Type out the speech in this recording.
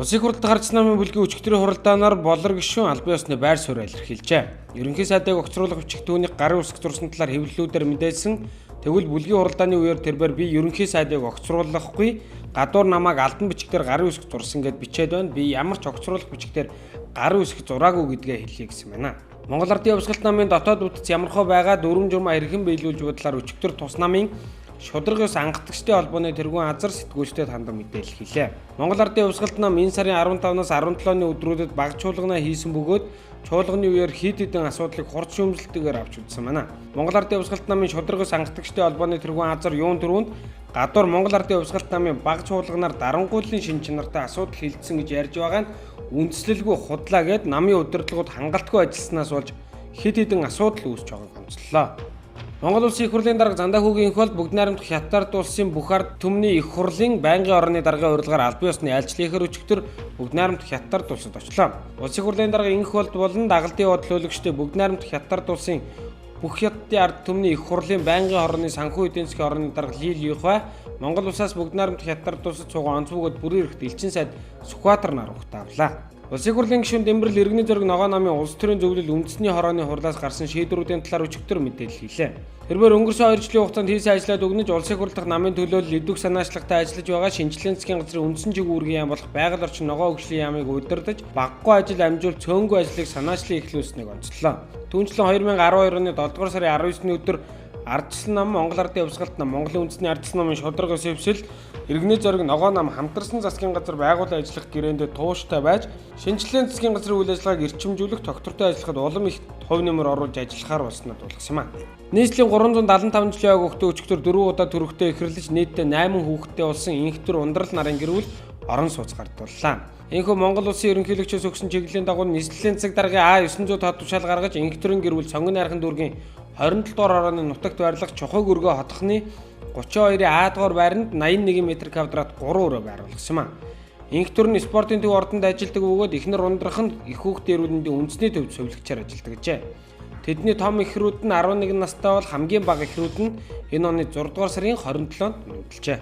Улсын хурлд гарч намын бүлгийн өчигдрийн хуралдаанаар болор гишүүн албан ёсны байр суурь илэрхийлжээ. Ерөнхий сайдыг огцруулах бичих түүнийг гарын үсэг зурсан талаар хэвлэлүүдээр мэдээлсэн. Тэгвэл бүлгийн хуралдааны үеэр тэрээр би ерөнхий сайдыг огцруулахгүй гадуур намайг алдан бичгээр гарын үсэг зурсан гэд бичээд байна. Би ямар ч огцруулах бичгээр гарын үсэг зураагүй гэдгээ хэлье гэсэн байна. Монгол Ардын Явсгалт намын дотоод үтц ямархуу байгаа дүрм журмаа хэрхэн биелүүлж будлаар өчигдөр тус намын Шударга ус ангатгчдын холбооны тэргүүн азар сэтгүүлчдэд хандан мэдээлэл хийлээ. Монгол Ардын Явсгалт нам энэ сарын 15-наас 17-ны өдрүүдэд баг чуулгана хийсэн бөгөөд чуулганы үеэр хэд хэдэн асуудлыг хурц шүүмжлэлтэйгээр авч үзсэн байна. Монгол Ардын Явсгалт намын Шударга ус ангатгчдын холбооны тэргүүн азар юун төрөнд гадуур Монгол Ардын Явсгалт намын баг чуулганаар дарангуйлын шин чанартай асуудал хилцсэн гэж ярьж байгаа нь үндслэлгүй худлаа гэд намын удирдлагууд хангалтгүй ажилласнаас болж хэд хэдэн асуудал үүсэж байгааг онцлолоо. Монгол Улсын их хурлын дарга Зандаа хүүгийн их бол бүгд найрамдах Хятад улсын бүх ард түмний их хурлын байнгын орны даргын урилгаар албан ёсны айлчлалынхаар өчигдөр бүгд найрамдах Хятад улсад очлоо. Улсын их хурлын дарга инх болд болон дагалдын бодол хөөлөгчтэй бүгд найрамдах Хятад улсын бүх хятадын ард түмний их хурлын байнгын орны санхүү эдийн засгийн орны дарга Лил Юхай Монгол улсаас бүгд найрамдах Хятад улсад цугаа онцгойд бүрийн эрхт элчин сайд Сүхбаатар нар ухтаавлаа. Улсын хурлын гишүүн Дэмбэрэл иргэний зориг ногоо намын улс төрийн зөвлөл үндэсний хорооны хурлаас гарсан шийдвэрүүдийн талаар өчигдөр мэдээлэл хийлээ. Тэрээр өнгөрсөн 2 жилийн хугацаанд хийсэн ажлаад өгнөж улсын хурл дахь намын төлөөлөл идэвх санаачлагтай ажиллаж байгаа шинжилгээний засгийн газрын үндсэн чиг үүргийн яам болох байгаль орчин ногоо хөгжлийн яамыг удирдах баггүй ажил амжуул цөөнгүй ажлыг санаачлан эхлүүлсэнийг онцлоо. Түүнчлэн 2012 оны 7 дугаар сарын 19-ний өдөр Ардчилсан нам Монгол Ардын Явсгалт нам Монголын үндэсний ардчилсан намын Шударга ус хэвшил иргэний зориг ногоо нам хамтарсан засгийн газар байгуулан ажиллах гэрээндээ тууштай байж шинжилгээний засгийн газрын үйл ажиллагааг эрчимжүүлэх тогтвортой ажиллахад улам их хувь нэмэр оруулж ажиллахаар болснод болгосон юм а. Нийслэлийн 375 жилийн хөвгтөө өчигдөр 4 удаа төрөхтэй ихрлэж нийтдээ 8 хүүхэдтэй болсон инхтэр ундрал нарын гэрүүл орон сууц гардууллаа. Энэхүү Монгол улсын ерөнхийлөгчөөс өгсөн чиглэлийн дагуу нийслэлийн цаг даргын А900 тод тушаал гаргаж инхтрийн гэрүүл сонгон найрхан дүүргийн 27 дугаар орооны нутагт байрлах чухаг өргөө хотхны 32-ийн А дугаар байранд 81 м2-т 3 өрөө байруулсан юм а. Инхтэр нь спортын төв ордонд ажилладаг бөгөөд эхнэр ундрах нь их хүүхдийн эрүүлэндийн үндэсний төвд сувилагчаар ажилладаг гэжээ. Тэдний том ихрүүд нь 11 настай бол хамгийн бага ихрүүд нь энэ оны 6 дугаар сарын 27-нд мөрөлдөлжээ.